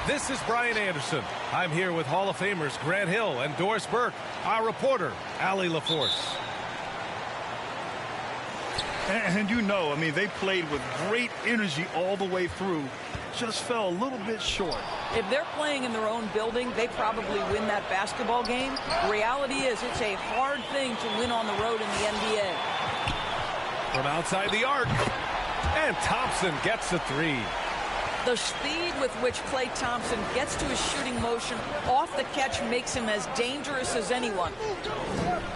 This is Brian Anderson. I'm here with Hall of Famers Grant Hill and Doris Burke, our reporter, Allie LaForce. And you know, I mean, they played with great energy all the way through. Just fell a little bit short. If they're playing in their own building, they probably win that basketball game. The reality is it's a hard thing to win on the road in the NBA. From outside the arc, and Thompson gets a three. The speed with which Klay Thompson gets to his shooting motion off the catch makes him as dangerous as anyone.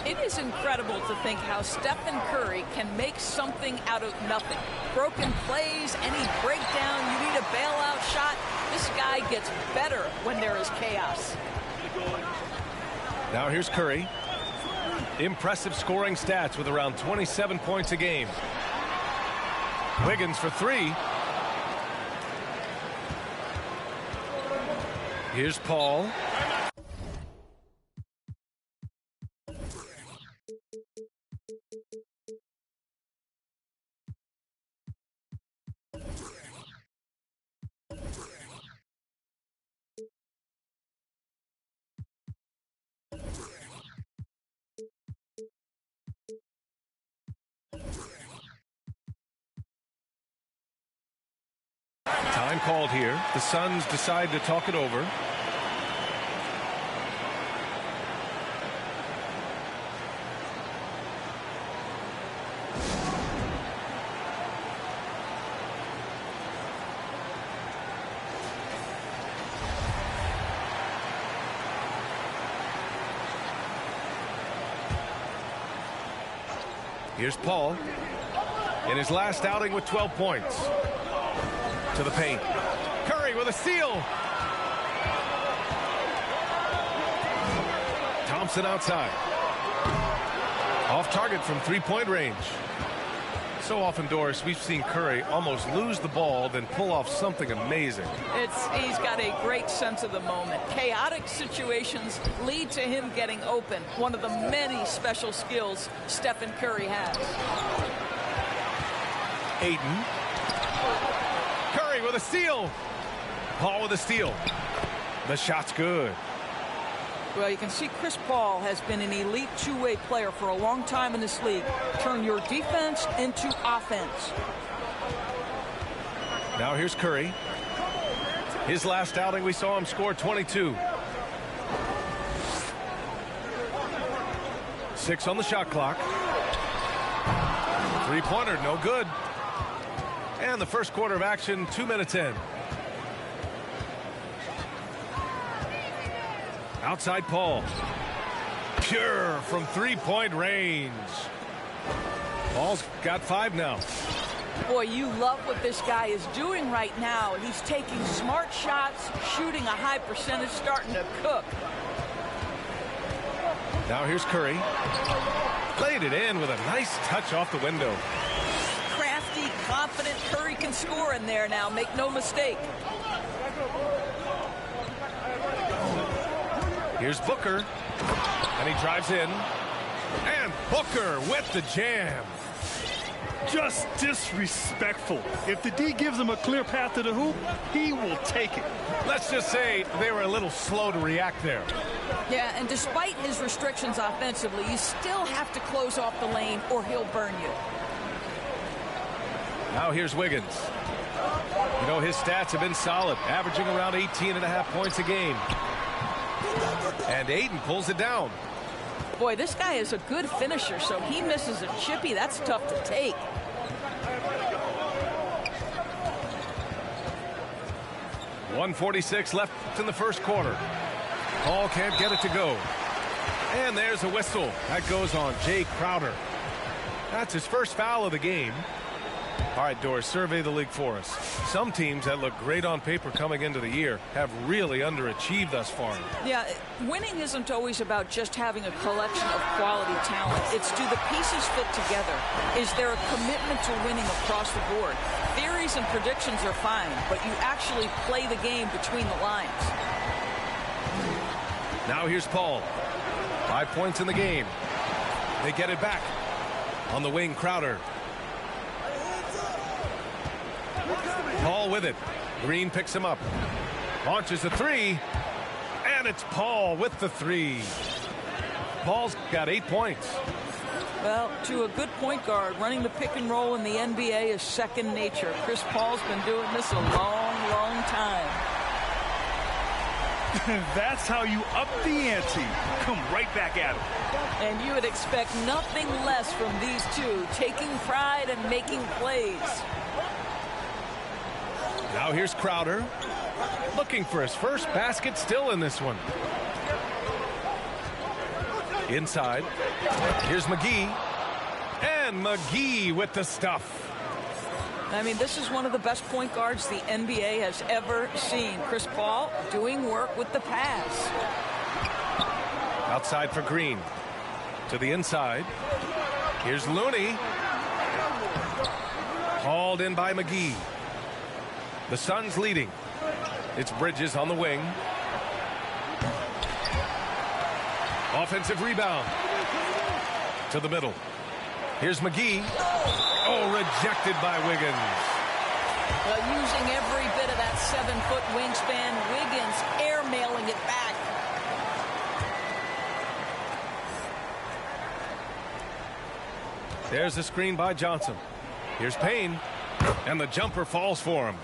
It is incredible to think how Stephen Curry can make something out of nothing. Broken plays, any breakdown, you need a bailout shot. This guy gets better when there is chaos. Now here's Curry. Impressive scoring stats with around 27 points a game. Wiggins for three. Here's Paul. Time called here. The Suns decide to talk it over. Here's Paul in his last outing with 12 points. To the paint. Curry with a steal. Thompson outside. Off target from three-point range. So often, Doris, we've seen Curry almost lose the ball, then pull off something amazing. He's got a great sense of the moment. Chaotic situations lead to him getting open. One of the many special skills Stephen Curry has. Ayton. Curry with a steal. Paul with a steal. The shot's good. Well, you can see Chris Paul has been an elite two-way player for a long time in this league. Turn your defense into offense. Now here's Curry. His last outing, we saw him score 22. 6 on the shot clock. Three-pointer, no good. And the first quarter of action, 2 minutes in. Outside Paul. Pure from three-point range. Paul's got 5 now. Boy, you love what this guy is doing right now. He's taking smart shots, shooting a high percentage, starting to cook. Now here's Curry. Played it in with a nice touch off the window. Crafty, confident. Curry can score in there now. Make no mistake. Here's Booker, and he drives in, and Booker with the jam. Just disrespectful. If the D gives him a clear path to the hoop, he will take it. Let's just say they were a little slow to react there. Yeah, and despite his restrictions offensively, you still have to close off the lane or he'll burn you. Now here's Wiggins. You know, his stats have been solid, averaging around 18.5 points a game. And Ayton pulls it down. Boy, this guy is a good finisher, so he misses a chippy. That's tough to take. .146 left in the first quarter. Paul can't get it to go. And there's a whistle. That goes on Jay Crowder. That's his first foul of the game. All right, Doris, survey the league for us. Some teams that look great on paper coming into the year have really underachieved thus far. Yeah, winning isn't always about just having a collection of quality talent. It's do the pieces fit together? Is there a commitment to winning across the board? Theories and predictions are fine, but you actually play the game between the lines. Now here's Paul. 5 points in the game. They get it back. On the wing, Crowder. Paul with it. Green picks him up. Launches a three. And it's Paul with the three. Paul's got 8 points. Well, to a good point guard, running the pick and roll in the NBA is second nature. Chris Paul's been doing this a long, long time. That's how you up the ante. Come right back at him. And you would expect nothing less from these two, taking pride and making plays. Now here's Crowder, looking for his first basket, still in this one. Inside, here's McGee, and McGee with the stuff. I mean, this is one of the best point guards the NBA has ever seen. Chris Paul doing work with the pass. Outside for Green. To the inside. Here's Looney. Hauled in by McGee. The Suns leading. It's Bridges on the wing. Offensive rebound. To the middle. Here's McGee. Oh, rejected by Wiggins. Well, using every bit of that 7-foot wingspan, Wiggins airmailing it back. There's the screen by Johnson. Here's Payne, and the jumper falls for him.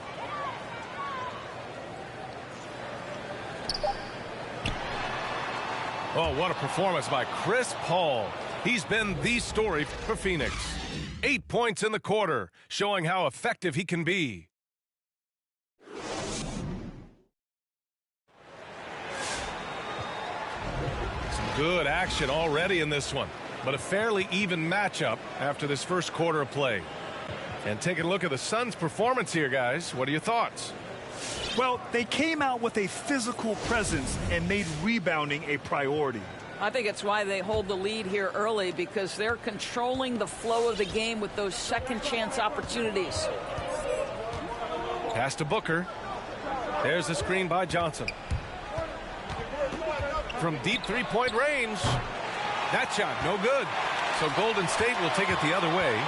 Oh, what a performance by Chris Paul. He's been the story for Phoenix. 8 points in the quarter, showing how effective he can be. Some good action already in this one, but a fairly even matchup after this first quarter of play. And taking a look at the Suns' performance here, guys. What are your thoughts? Well, they came out with a physical presence and made rebounding a priority. I think it's why they hold the lead here early, because they're controlling the flow of the game with those second chance opportunities. Pass to Booker. There's the screen by Johnson. From deep three-point range. That shot, no good. So Golden State will take it the other way.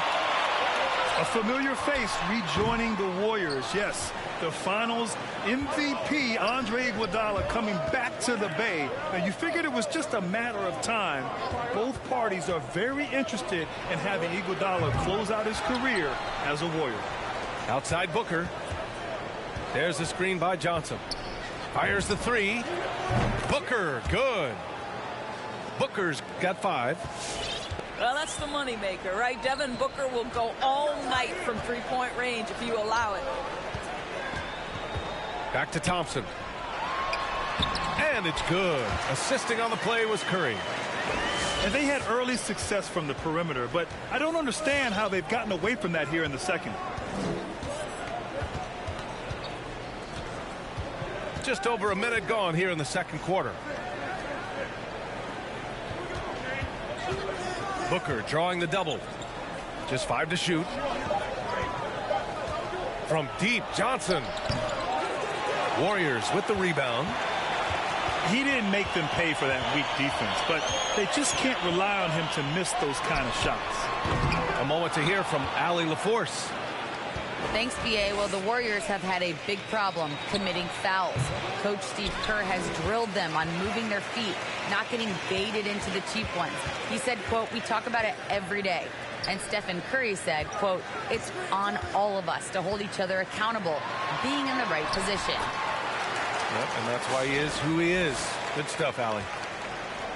A familiar face rejoining the Warriors. Yes, the finals MVP, Andre Iguodala, coming back to the Bay. Now, you figured it was just a matter of time. Both parties are very interested in having Iguodala close out his career as a Warrior. Outside Booker. There's the screen by Johnson. Fires the three. Booker, good. Booker's got 5. Well, that's the moneymaker, right? Devin Booker will go all night from three-point range if you allow it. Back to Thompson. And it's good. Assisting on the play was Curry. And they had early success from the perimeter, but I don't understand how they've gotten away from that here in the second. Just over a minute gone here in the second quarter. Booker drawing the double. Just 5 to shoot. From deep, Johnson. Warriors with the rebound. He didn't make them pay for that weak defense, but they just can't rely on him to miss those kind of shots. A moment to hear from Allie LaForce. Thanks, BA. Well, the Warriors have had a big problem committing fouls. Coach Steve Kerr has drilled them on moving their feet, not getting baited into the cheap ones. He said, quote, "We talk about it every day." And Stephen Curry said, quote, "It's on all of us to hold each other accountable, being in the right position." Yep, and that's why he is who he is. Good stuff, Allie.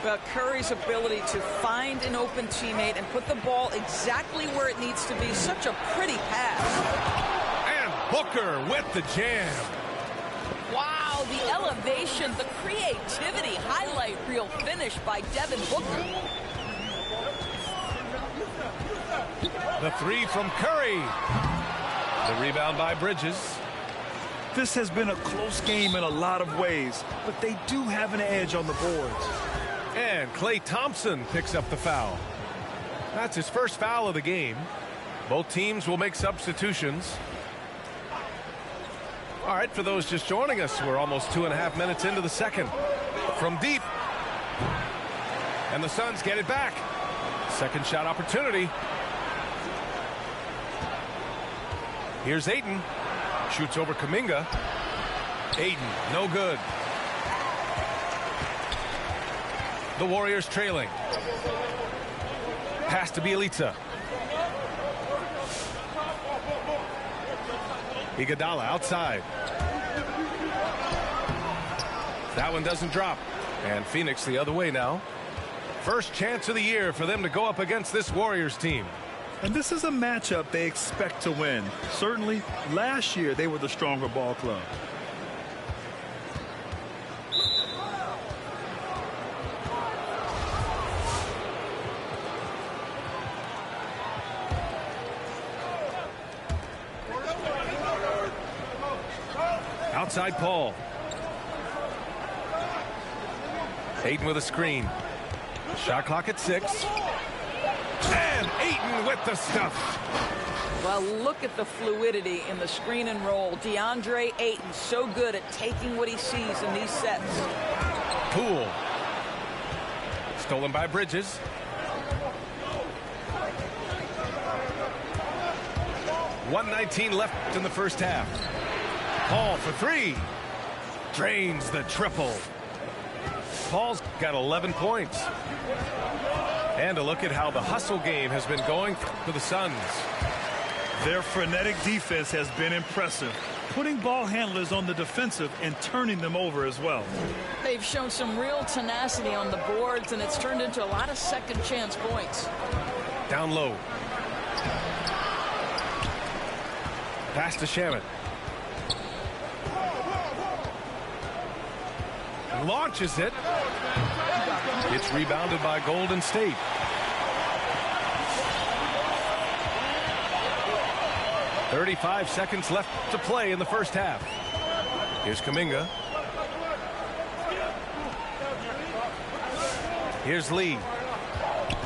Well, Curry's ability to find an open teammate and put the ball exactly where it needs to be. Such a pretty pass. And Booker with the jam. Wow, the elevation, the creativity, highlight reel finish by Devin Booker. The three from Curry. The rebound by Bridges. This has been a close game in a lot of ways, but they do have an edge on the boards. And Klay Thompson picks up the foul. That's his first foul of the game. Both teams will make substitutions. All right, for those just joining us, we're almost 2.5 minutes into the second. From deep. And the Suns get it back. Second shot opportunity. Here's Ayton. Shoots over Kuminga. Ayton, no good. The Warriors trailing. Pass to Bielitsa. Iguodala outside. That one doesn't drop. And Phoenix the other way now. First chance of the year for them to go up against this Warriors team. And this is a matchup they expect to win. Certainly, last year they were the stronger ball club. Outside Paul. Ayton with a screen. Shot clock at 6. And Ayton with the stuff. Well, look at the fluidity in the screen and roll. DeAndre Ayton so good at taking what he sees in these sets. Poole. Stolen by Bridges. .119 left in the first half. Paul for 3. Drains the triple. Paul's got 11 points. And a look at how the hustle game has been going for the Suns. Their frenetic defense has been impressive, putting ball handlers on the defensive and turning them over as well. They've shown some real tenacity on the boards, and it's turned into a lot of second chance points. Down low. Pass to Shaman. Launches it. It's rebounded by Golden State. .35 seconds left to play in the first half. Here's Kuminga. Here's Lee.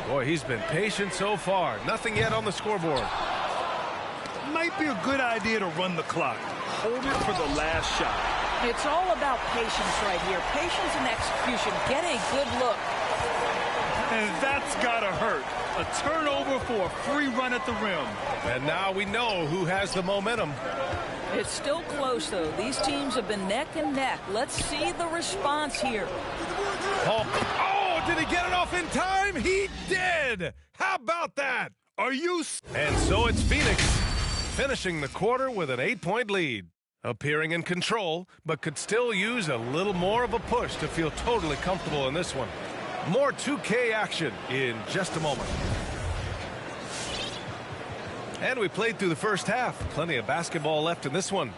Boy, he's been patient so far. Nothing yet on the scoreboard. Might be a good idea to run the clock. Hold it for the last shot. It's all about patience right here. Patience and execution. Get a good look. And that's gotta hurt. A turnover for a free run at the rim. And now we know who has the momentum. It's still close, though. These teams have been neck and neck. Let's see the response here. Paul. Oh, did he get it off in time? He did. How about that? Are you? And so it's Phoenix finishing the quarter with an 8-point lead. Appearing in control, but could still use a little more of a push to feel totally comfortable in this one. More 2K action in just a moment. And we played through the first half. Plenty of basketball left in this one.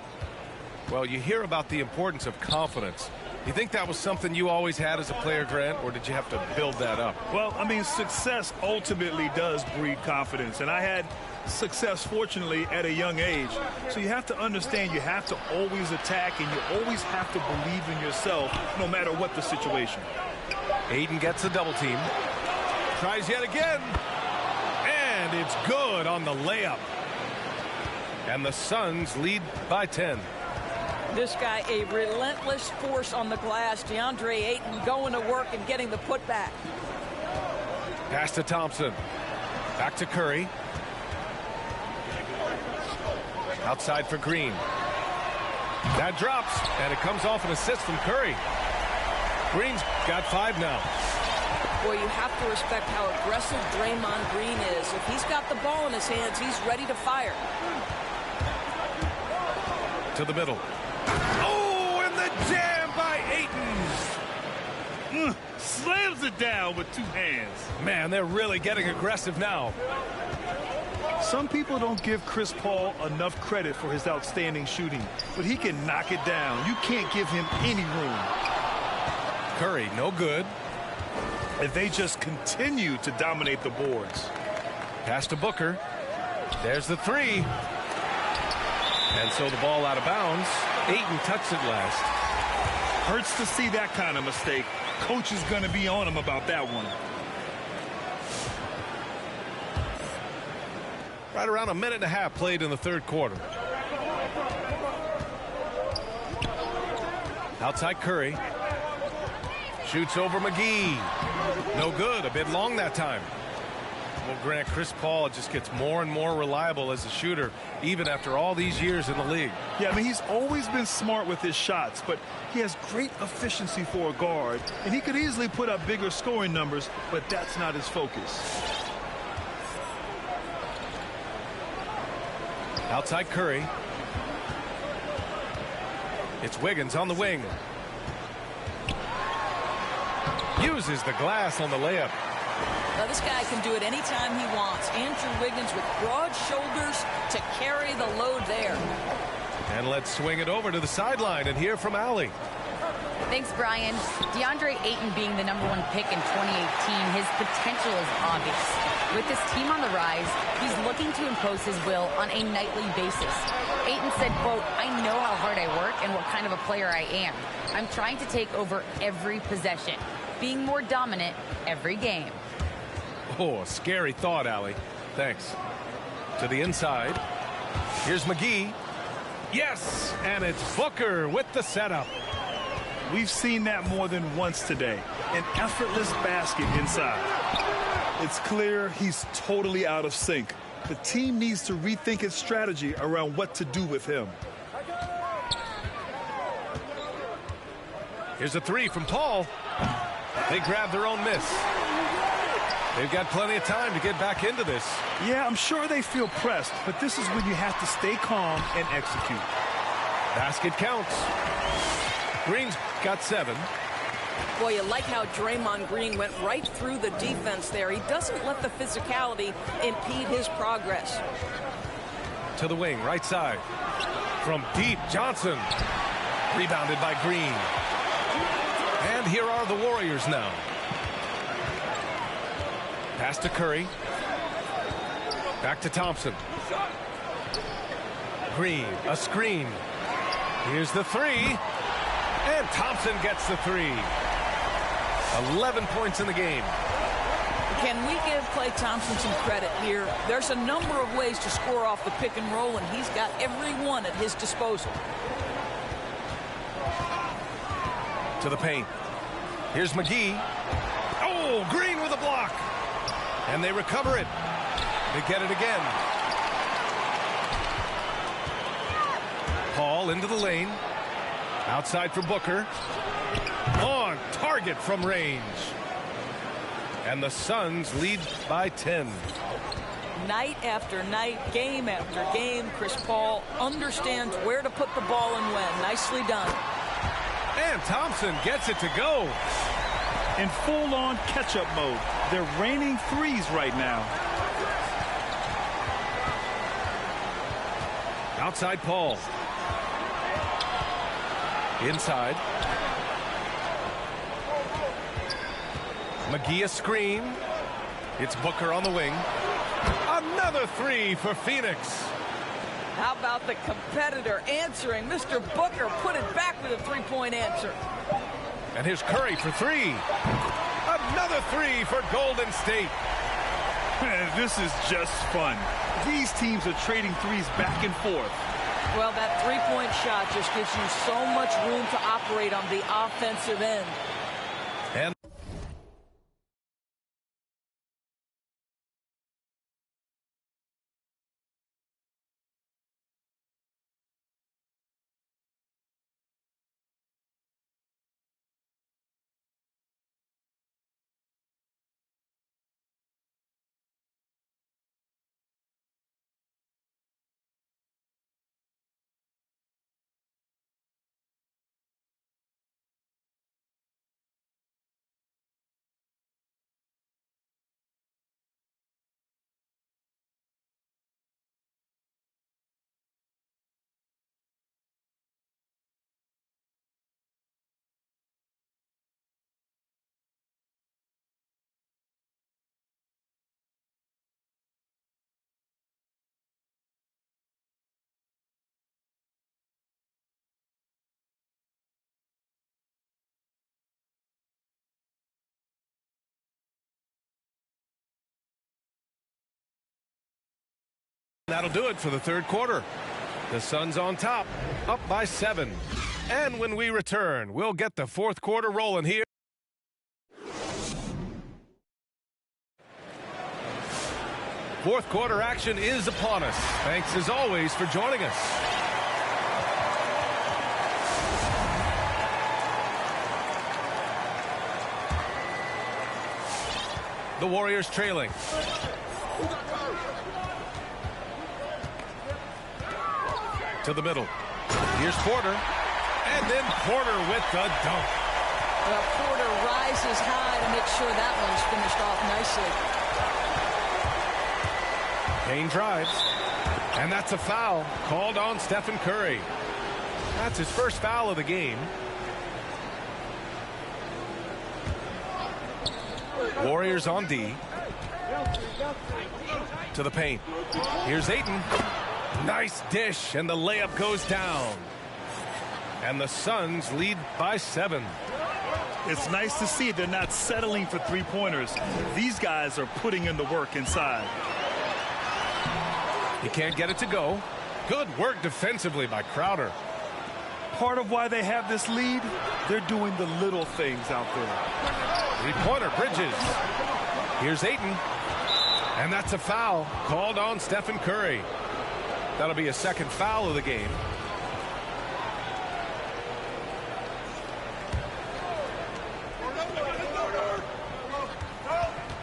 Well, you hear about the importance of confidence. You think that was something you always had as a player, Grant, or did you have to build that up? Well, I mean, success ultimately does breed confidence. And I had success, fortunately, at a young age. So you have to understand you have to always attack, and you always have to believe in yourself no matter what the situation. Ayton gets a double team. Tries yet again. And it's good on the layup. And the Suns lead by 10. This guy, a relentless force on the glass. DeAndre Ayton going to work and getting the putback. Pass to Thompson. Back to Curry. Outside for Green. That drops, and it comes off an assist from Curry. Green's got 5 now. Boy, you have to respect how aggressive Draymond Green is. If he's got the ball in his hands, he's ready to fire. To the middle. Oh, and the jam by Ayton. Slams it down with 2 hands. Man, they're really getting aggressive now. Some people don't give Chris Paul enough credit for his outstanding shooting, but he can knock it down. You can't give him any room. Curry, no good. And they just continue to dominate the boards. Pass to Booker. There's the 3. And so the ball out of bounds. Ayton touched it last. Hurts to see that kind of mistake. Coach is going to be on him about that one. Right around a minute and a half played in the third quarter. Outside Curry. Shoots over McGee. No good. A bit long that time. Well, Grant, Chris Paul just gets more and more reliable as a shooter, even after all these years in the league. Yeah, I mean, he's always been smart with his shots, but he has great efficiency for a guard, and he could easily put up bigger scoring numbers, but that's not his focus. Outside Curry. It's Wiggins on the wing. Uses the glass on the layup. Well, this guy can do it anytime he wants. Andrew Wiggins with broad shoulders to carry the load there. And let's swing it over to the sideline and hear from Allie. Thanks, Brian. DeAndre Ayton being the #1 pick in 2018, his potential is obvious. With this team on the rise, he's looking to impose his will on a nightly basis. Ayton said, quote, "I know how hard I work and what kind of a player I am. I'm trying to take over every possession, being more dominant every game." Oh, a scary thought, Allie. Thanks. To the inside. Here's McGee. Yes, and it's Booker with the setup. We've seen that more than once today. An effortless basket inside. It's clear he's totally out of sync. The team needs to rethink its strategy around what to do with him. Here's a three from Paul. They grab their own miss. They've got plenty of time to get back into this. Yeah, I'm sure they feel pressed, but this is when you have to stay calm and execute. Basket counts. Green's got 7. Boy, you like how Draymond Green went right through the defense there. He doesn't let the physicality impede his progress. To the wing, right side. From deep, Johnson. Rebounded by Green. And here are the Warriors now. Pass to Curry. Back to Thompson. Green, a screen. Here's the three. And Thompson gets the three. 11 points in the game. Can we give Klay Thompson some credit here? There's a number of ways to score off the pick and roll, and he's got every one at his disposal. To the paint. Here's McGee. Oh, Green with a block. And they recover it. They get it again. Paul into the lane. Outside for Booker. On target from range. And the Suns lead by 10. Night after night, game after game, Chris Paul understands where to put the ball and when. Nicely done. And Thompson gets it to go. In full-on catch-up mode. They're raining threes right now. Outside Paul. Inside. McGee a screen. It's Booker on the wing. Another three for Phoenix. How about the competitor answering? Mr. Booker put it back with a three-point answer. And here's Curry for three. Another three for Golden State. This is just fun. These teams are trading threes back and forth. Well, that three-point shot just gives you so much room to operate on the offensive end. And that'll do it for the third quarter. The Suns on top, up by 7. And when we return, we'll get the fourth quarter rolling here. Fourth quarter action is upon us. Thanks as always for joining us. The Warriors trailing. To the middle. Here's Porter. And then Porter with the dunk. Well, Porter rises high to make sure that one's finished off nicely. Payne drives. And that's a foul called on Stephen Curry. That's his first foul of the game. Warriors on D. To the paint. Here's Ayton. Nice dish, and the layup goes down. And the Suns lead by 7. It's nice to see they're not settling for three-pointers. These guys are putting in the work inside. He can't get it to go. Good work defensively by Crowder. Part of why they have this lead, they're doing the little things out there. Three-pointer, Bridges. Here's Ayton. And that's a foul called on Stephen Curry. That'll be a second foul of the game.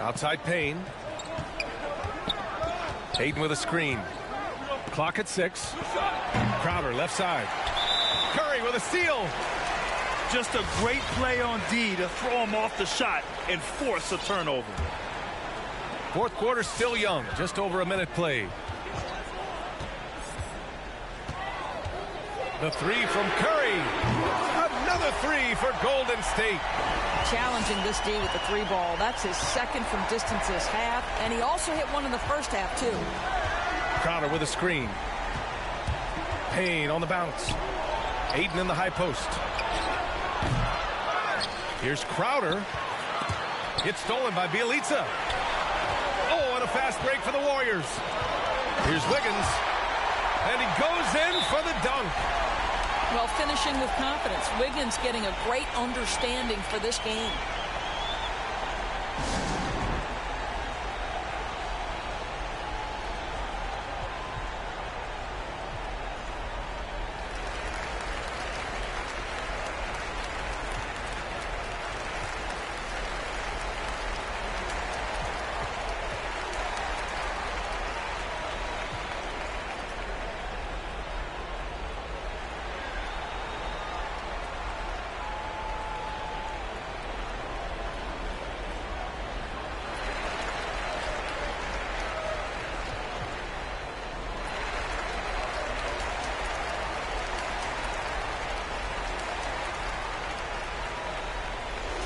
Outside Payne. Ayton with a screen. Clock at 6. Crowder left side. Curry with a steal. Just a great play on D to throw him off the shot and force a turnover. Fourth quarter still young. Just over a minute played. The three from Curry. Another three for Golden State. Challenging this D with the 3-ball. That's his second from distance this half, and he also hit one in the first half, too. Crowder with a screen. Payne on the bounce. Ayton in the high post. Here's Crowder. It's stolen by Bjelica. Oh, and a fast break for the Warriors. Here's Wiggins. And he goes in for the dunk. Well, finishing with confidence. Wiggins getting a great understanding for this game.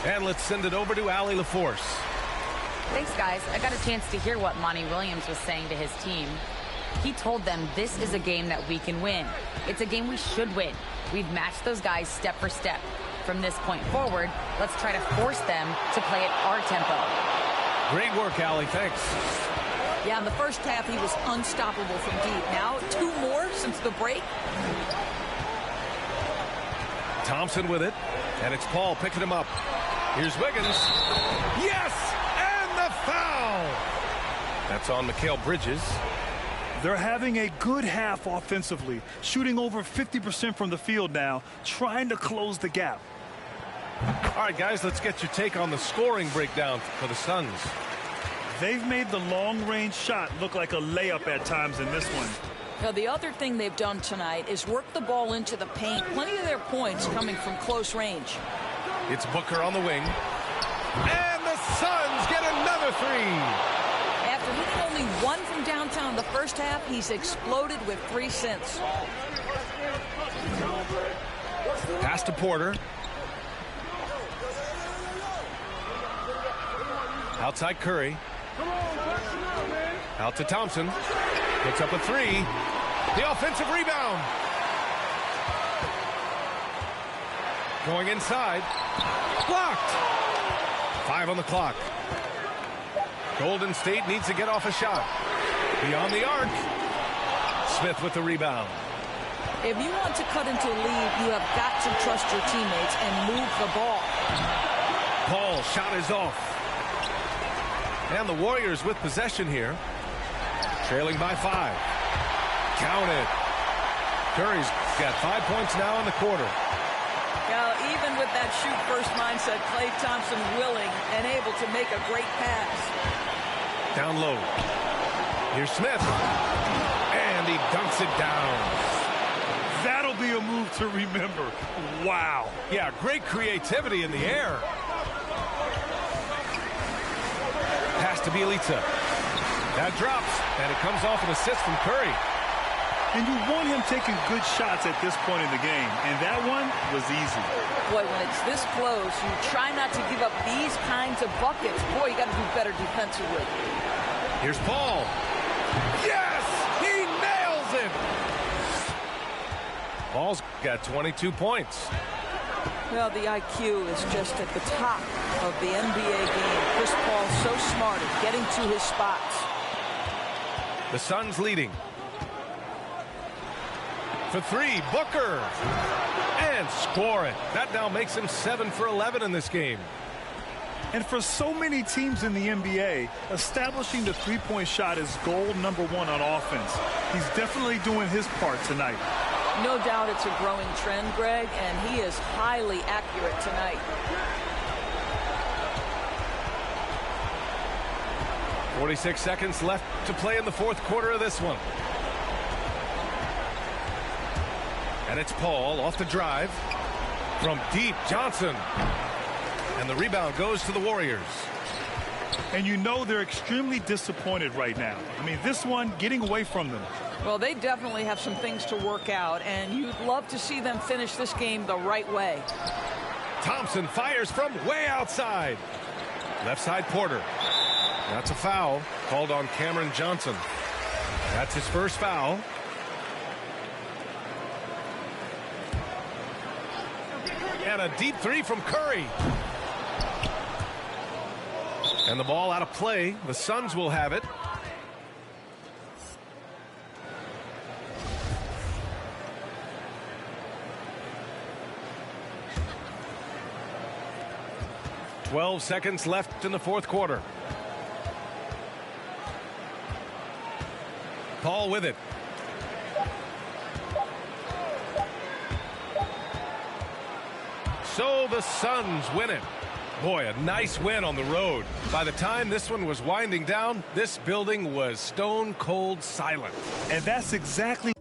And let's send it over to Allie LaForce. Thanks, guys. I got a chance to hear what Monty Williams was saying to his team. He told them this is a game that we can win. It's a game we should win. We've matched those guys step for step. From this point forward, let's try to force them to play at our tempo. Great work, Allie. Thanks. Yeah, in the first half, he was unstoppable from deep. Now, 2 more since the break. Thompson with it. And it's Paul picking him up. Here's Wiggins. Yes! And the foul! That's on Mikal Bridges. They're having a good half offensively, shooting over 50% from the field now, trying to close the gap. All right, guys, let's get your take on the scoring breakdown for the Suns. They've made the long-range shot look like a layup at times in this one. Now, the other thing they've done tonight is work the ball into the paint. Plenty of their points coming from close range. It's Booker on the wing. And the Suns get another 3. After hitting only 1 from downtown in the first half, he's exploded with 3 since. Pass to Porter. Outside Curry. Out to Thompson. Puts up a 3. The offensive rebound. Going inside. Blocked. 5 on the clock. Golden State needs to get off a shot. Beyond the arc. Smith with the rebound. If you want to cut into a lead, you have got to trust your teammates and move the ball. Paul shot is off. And the Warriors with possession here. Trailing by 5. Counted. Curry's got 5 points now in the quarter. Now, even with that shoot-first mindset, Klay Thompson willing and able to make a great pass. Down low. Here's Smith. And he dunks it down. That'll be a move to remember. Wow. Yeah, great creativity in the air. Pass to Bielitsa. That drops, and it comes off an assist from Curry. And you want him taking good shots at this point in the game, and that one was easy. Boy, when it's this close, you try not to give up these kinds of buckets. Boy, you got to do better defensively. Here's Paul. Yes! He nails it! Paul's got 22 points. Well, the IQ is just at the top of the NBA game. Chris Paul's so smart at getting to his spots. The Suns leading. For 3, Booker. And score it. That now makes him 7 for 11 in this game. And for so many teams in the NBA, establishing the three-point shot is goal number 1 on offense. He's definitely doing his part tonight. No doubt it's a growing trend, Greg, and he is highly accurate tonight. .46 seconds left to play in the fourth quarter of this one. And it's Paul off the drive. From deep, Johnson. And the rebound goes to the Warriors. And you know they're extremely disappointed right now. I mean, this one getting away from them. Well, they definitely have some things to work out, and you'd love to see them finish this game the right way. Thompson fires from way outside. Left side Porter. That's a foul called on Cameron Johnson. That's his first foul. And a deep 3 from Curry. And the ball out of play. The Suns will have it. .12 seconds left in the fourth quarter. Paul with it. So the Suns win it. Boy, a nice win on the road. By the time this one was winding down, this building was stone cold silent. And that's exactly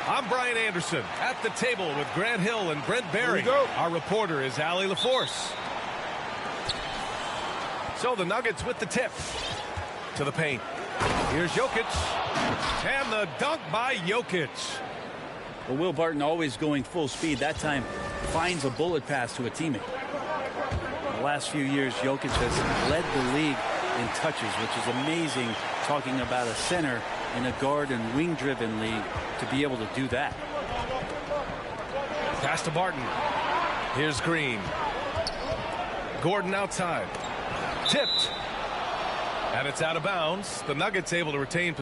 I'm Brian Anderson at the table with Grant Hill and Brent Barry. Our reporter is Allie LaForce. So the Nuggets with the tip to the paint. Here's Jokic. And the dunk by Jokic. Well, Will Barton always going full speed. That time finds a bullet pass to a teammate. The last few years, Jokic has led the league in touches, which is amazing, talking about a center in a guard and wing-driven league to be able to do that. Pass to Barton. Here's Green. Gordon outside. Tipped. And it's out of bounds. The Nuggets able to retain